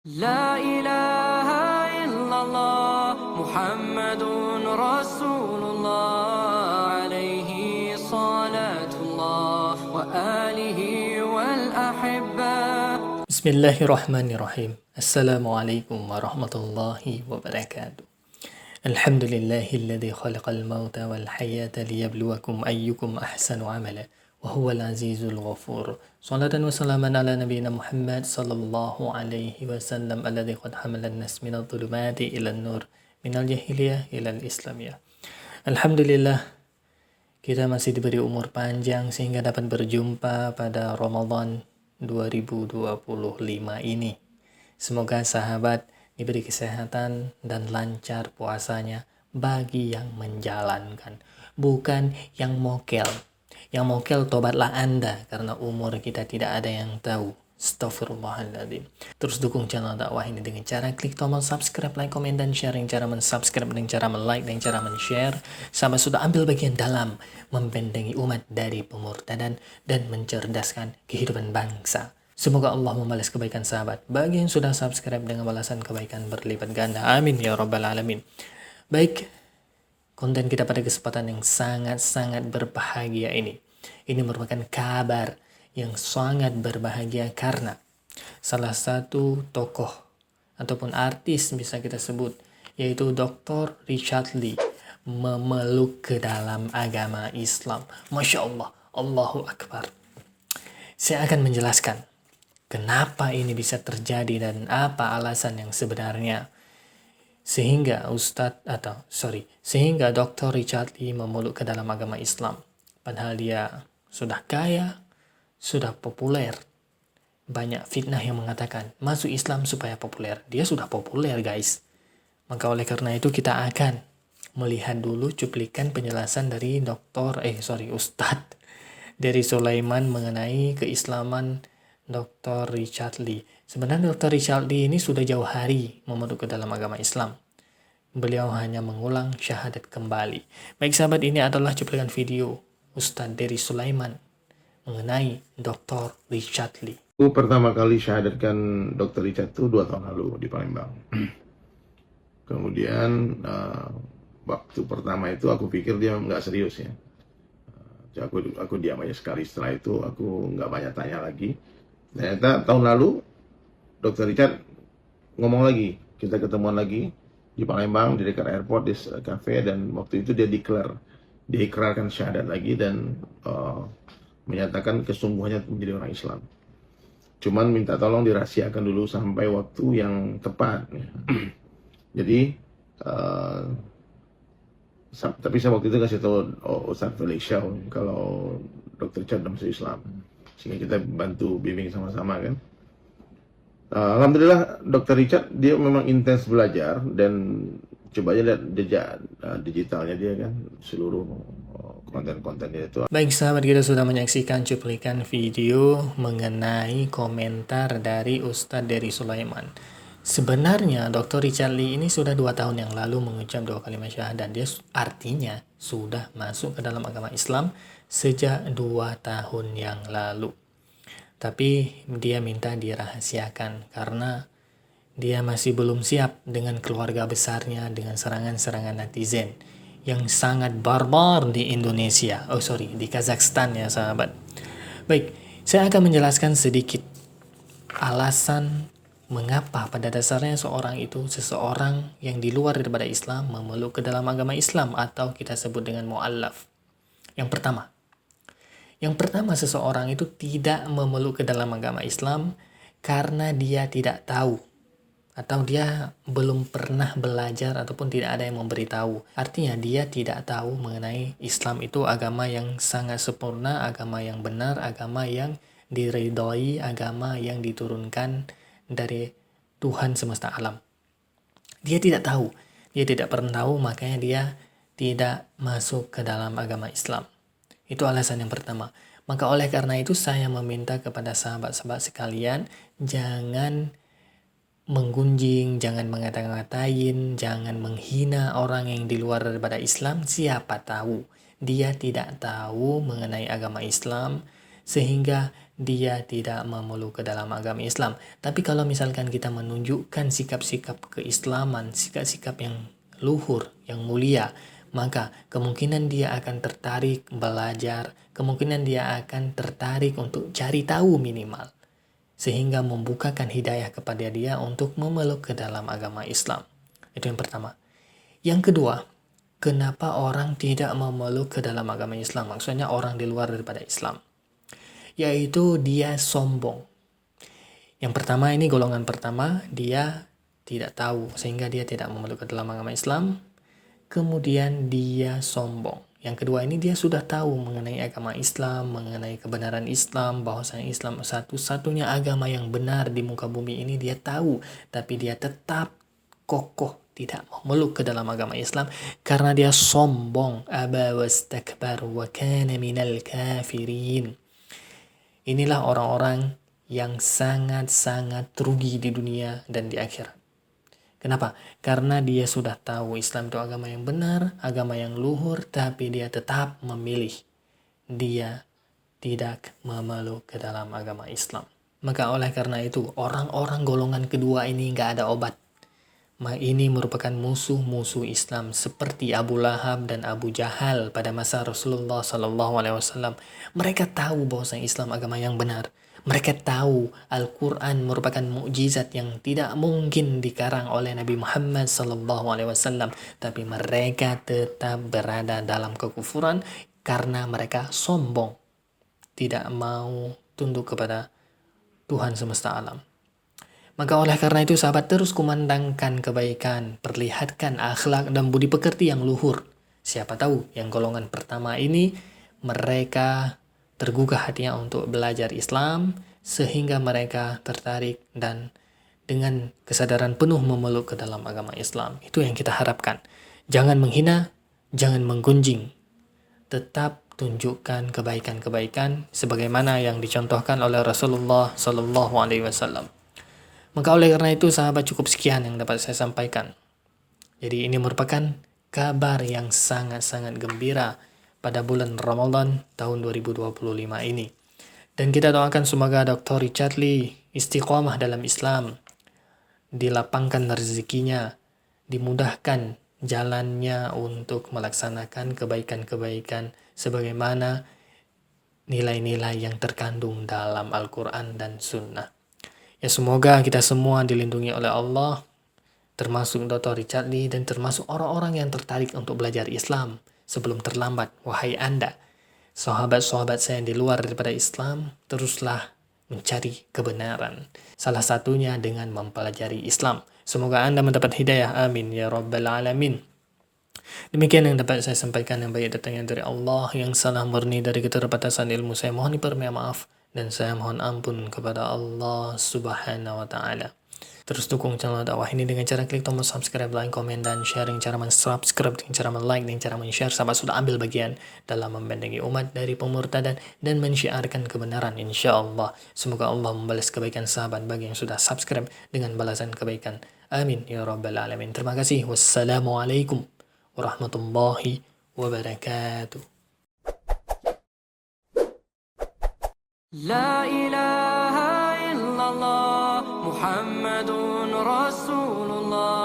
لا إله إلا الله محمد رسول الله عليه صلاة الله وآله والأحبة. Bismillahirrahmanirrahim. Assalamualaikum warahmatullahi wabarakatuh. Alhamdulillahilladzi khalaqal mauta wal hayata liyabluwakum ayyukum ahsanu amala wa huwal azizul ghafur. Salatan wa salaman ala nabiyyina Muhammad sallallahu alaihi wasallam alladzi qad hamala an-nas minadh dhulumati ilan nur minal jahiliyah ilal islamiyah. Alhamdulillah, kita masih diberi umur panjang sehingga dapat berjumpa pada Ramadan 2025 ini. Semoga sahabat diberi kesehatan dan lancar puasanya bagi yang menjalankan, bukan yang mokel. Yang mokel tobatlah Anda karena umur kita tidak ada yang tahu. Astaghfirullahaladzim. Terus dukung channel dakwah ini dengan cara klik tombol subscribe, like, komen, dan share. Yang cara men-subscribe, dengan cara men-like, dan cara men-share. Sama sudah ambil bagian dalam membentengi umat dari pemurtadan dan mencerdaskan kehidupan bangsa. Semoga Allah membalas kebaikan sahabat bagi yang sudah subscribe dengan balasan kebaikan berlipat ganda. Amin ya rabbal alamin. Baik, konten kita pada kesempatan yang sangat-sangat berbahagia ini. Ini merupakan kabar yang sangat berbahagia karena salah satu tokoh ataupun artis bisa kita sebut, yaitu Dr. Richard Lee, memeluk ke dalam agama Islam. Masya Allah, Allahu Akbar. Saya akan menjelaskan kenapa ini bisa terjadi dan apa alasan yang sebenarnya sehingga Dr. Richard Lee memeluk ke dalam agama Islam. Padahal dia sudah kaya, sudah populer. Banyak fitnah yang mengatakan masuk Islam supaya populer. Dia sudah populer, guys. Maka oleh karena itu kita akan melihat dulu cuplikan penjelasan dari Ustadz dari Sulaiman mengenai keislaman Dr. Richard Lee. Sebenarnya Dr. Richard Lee ini sudah jauh hari memeluk ke dalam agama Islam. Beliau hanya mengulang syahadat kembali. Baik sahabat, ini adalah cuplikan video Ustadz dari Sulaiman mengenai Dr. Richard Lee. Aku pertama kali syahadatkan Dr. Richard itu 2 tahun lalu di Palembang. Kemudian waktu pertama itu aku pikir dia nggak serius ya. Aku diam aja sekali. Setelah itu aku nggak banyak tanya lagi. Ternyata tahun lalu Dr. Richard ngomong lagi, kita ketemuan lagi di Palembang di dekat airport di cafe, dan waktu itu dia diikrarkan syahadat lagi dan menyatakan kesungguhannya menjadi orang Islam. Cuman minta tolong dirahasiakan dulu sampai waktu yang tepat. Jadi, tapi saya waktu itu kasih tahu Ustadz Felicia kalau Dr. Richard masuk Islam, sehingga kita bantu bimbing sama-sama kan. Alhamdulillah Dr. Richard dia memang intens belajar, dan coba aja lihat jejak digitalnya dia kan, seluruh konten-kontennya itu. Baik sahabat, kita sudah menyaksikan cuplikan video mengenai komentar dari Ustadz dari Sulaiman. Sebenarnya Dr. Richard Lee ini sudah 2 tahun yang lalu mengucap 2 kalimat syahadat. Dia artinya sudah masuk ke dalam agama Islam sejak 2 tahun yang lalu. Tapi dia minta dirahasiakan karena dia masih belum siap dengan keluarga besarnya, dengan serangan-serangan netizen yang sangat barbar di Indonesia. Di Kazakhstan ya sahabat. Baik, saya akan menjelaskan sedikit alasan mengapa pada dasarnya seseorang yang di luar daripada Islam memeluk ke dalam agama Islam, atau kita sebut dengan mu'allaf. Yang pertama, seseorang itu tidak memeluk ke dalam agama Islam karena dia tidak tahu, atau dia belum pernah belajar, ataupun tidak ada yang memberitahu. Artinya dia tidak tahu mengenai Islam itu agama yang sangat sempurna, agama yang benar, agama yang diridhoi, agama yang diturunkan dari Tuhan semesta alam. Dia tidak tahu, dia tidak pernah tahu, makanya dia tidak masuk ke dalam agama Islam. Itu alasan yang pertama. Maka oleh karena itu saya meminta kepada sahabat-sahabat sekalian, jangan menggunjing, jangan mengata-ngatain, jangan menghina orang yang di luar daripada Islam. Siapa tahu dia tidak tahu mengenai agama Islam, sehingga dia tidak memeluk ke dalam agama Islam. Tapi kalau misalkan kita menunjukkan sikap-sikap keislaman, sikap-sikap yang luhur, yang mulia, maka kemungkinan dia akan tertarik belajar, kemungkinan dia akan tertarik untuk cari tahu minimal, sehingga membukakan hidayah kepada dia untuk memeluk ke dalam agama Islam. Itu yang pertama. Yang kedua, kenapa orang tidak memeluk ke dalam agama Islam? Maksudnya orang di luar daripada Islam. Yaitu dia sombong. Yang pertama ini golongan pertama, dia tidak tahu sehingga dia tidak memeluk ke dalam agama Islam. Kemudian dia sombong. Yang kedua ini dia sudah tahu mengenai agama Islam, mengenai kebenaran Islam, bahwasanya Islam satu-satunya agama yang benar di muka bumi ini dia tahu, tapi dia tetap kokoh tidak memeluk ke dalam agama Islam karena dia sombong. Aba wastakbar wa kana minal kafirin. Inilah orang-orang yang sangat-sangat rugi di dunia dan di akhirat. Kenapa? Karena dia sudah tahu Islam itu agama yang benar, agama yang luhur, tapi dia tetap memilih. Dia tidak memeluk ke dalam agama Islam. Maka oleh karena itu, orang-orang golongan kedua ini nggak ada obat. Ini merupakan musuh-musuh Islam seperti Abu Lahab dan Abu Jahal pada masa Rasulullah SAW. Mereka tahu bahwa Islam agama yang benar. Mereka tahu Al-Quran merupakan mukjizat yang tidak mungkin dikarang oleh Nabi Muhammad SAW. Tapi mereka tetap berada dalam kekufuran karena mereka sombong. Tidak mau tunduk kepada Tuhan semesta alam. Maka oleh karena itu sahabat, terus kumandangkan kebaikan, perlihatkan akhlak dan budi pekerti yang luhur. Siapa tahu yang golongan pertama ini mereka tergugah hatinya untuk belajar Islam sehingga mereka tertarik dan dengan kesadaran penuh memeluk ke dalam agama Islam. Itu yang kita harapkan. Jangan menghina, jangan menggunjing. Tetap tunjukkan kebaikan-kebaikan sebagaimana yang dicontohkan oleh Rasulullah SAW. Maka oleh karena itu sahabat, cukup sekian yang dapat saya sampaikan. Jadi ini merupakan kabar yang sangat-sangat gembira pada bulan Ramadan tahun 2025 ini. Dan kita doakan semoga Dr. Richard Lee istiqomah dalam Islam, dilapangkan rezekinya, dimudahkan jalannya untuk melaksanakan kebaikan-kebaikan sebagaimana nilai-nilai yang terkandung dalam Al-Quran dan Sunnah. Ya semoga kita semua dilindungi oleh Allah, termasuk Dr. Richard Lee dan termasuk orang-orang yang tertarik untuk belajar Islam sebelum terlambat. Wahai Anda, sahabat-sahabat saya yang di luar daripada Islam, teruslah mencari kebenaran. Salah satunya dengan mempelajari Islam. Semoga Anda mendapat hidayah. Amin ya Rabbal Alamin. Demikian yang dapat saya sampaikan, yang baik datangnya dari Allah, yang salah murni dari keterbatasan ilmu saya mohon dipermia maaf. Dan saya mohon ampun kepada Allah Subhanahu wa Ta'ala. Terus dukung channel dakwah ini dengan cara klik tombol subscribe, like, komen, dan sharing. Cara men-subscribe dengan cara men-like dan cara men-share. Sahabat sudah ambil bagian dalam membentengi umat dari pemurtadan dan mensyiarkan kebenaran, insya Allah. Semoga Allah membalas kebaikan sahabat bagi yang sudah subscribe dengan balasan kebaikan. Amin ya Rabbal Alamin. Terima kasih. Wassalamualaikum warahmatullahi wabarakatuh. لا إله إلا الله محمد رسول الله